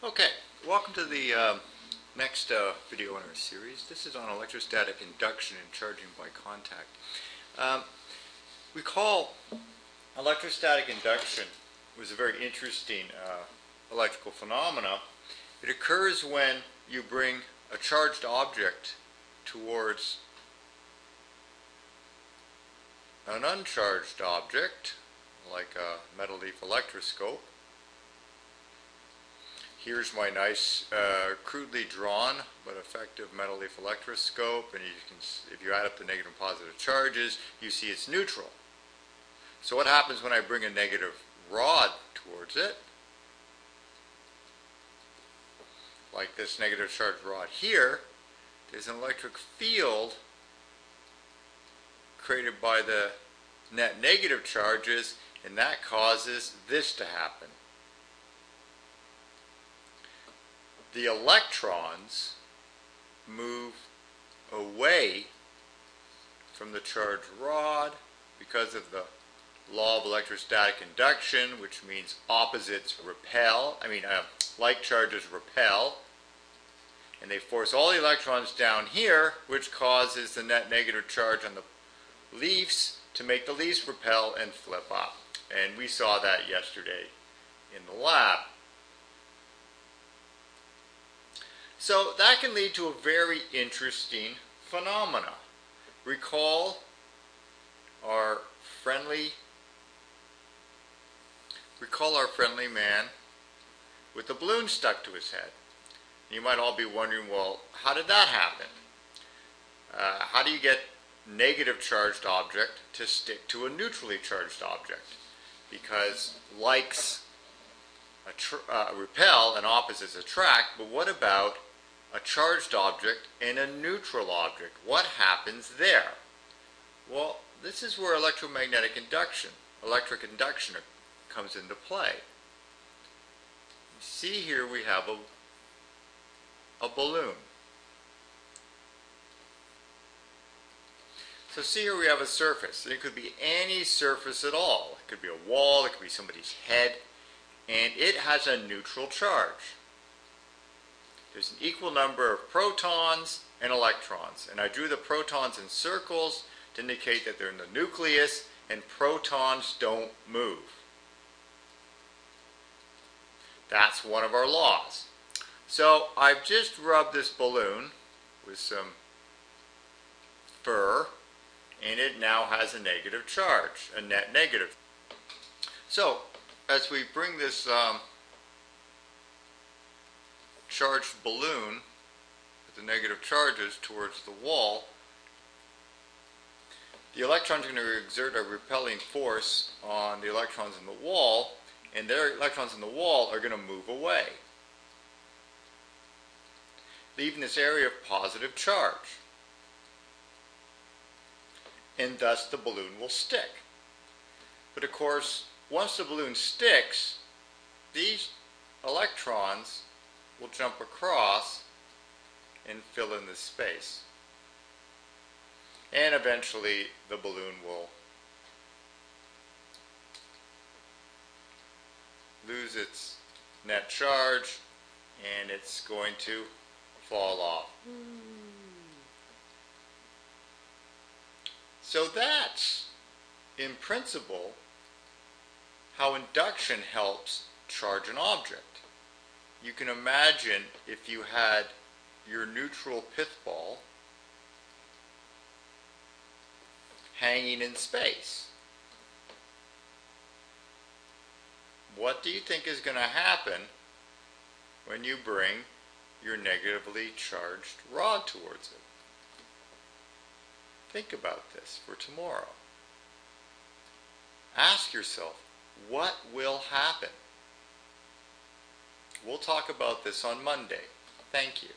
Okay, welcome to the next video in our series. This is on electrostatic induction and charging by contact. We call electrostatic induction was a very interesting electrical phenomena. It occurs when you bring a charged object towards an uncharged object, like a metal leaf electroscope. Here's my nice, crudely drawn but effective metal leaf electroscope, and if you add up the negative and positive charges, you see it's neutral. So what happens when I bring a negative rod towards it, like this negative charged rod here? There's an electric field created by the net negative charges, and that causes this to happen. The electrons move away from the charged rod because of the law of electrostatic induction, which means opposites repel. Like charges repel, and they force all the electrons down here, which causes the net negative charge on the leaves to make the leaves repel and flip up. And we saw that yesterday in the lab. So that can lead to a very interesting phenomena. Recall our friendly man with the balloon stuck to his head. You might all be wondering, well, how did that happen? How do you get negative charged object to stick to a neutrally charged object? Because likes repel and opposites attract, but what about a charged object and a neutral object? What happens there? Well, this is where electric induction comes into play. You see here we have a balloon. So see here we have a surface. It could be any surface at all. It could be a wall, it could be somebody's head, and it has a neutral charge. There's an equal number of protons and electrons, and I drew the protons in circles to indicate that they're in the nucleus, and protons don't move. That's one of our laws. So I've just rubbed this balloon with some fur, and it now has a negative charge, a net negative. So as we bring this charged balloon with the negative charges towards the wall, the electrons are going to exert a repelling force on the electrons in the wall, and their electrons in the wall are going to move away, leaving this area of positive charge, and thus the balloon will stick. But of course, once the balloon sticks, these electrons will jump across and fill in this space. And eventually the balloon will lose its net charge and it's going to fall off. So that's, in principle, how induction helps charge an object. You can imagine if you had your neutral pith ball hanging in space. What do you think is going to happen when you bring your negatively charged rod towards it? Think about this for tomorrow. Ask yourself, what will happen? We'll talk about this on Monday. Thank you.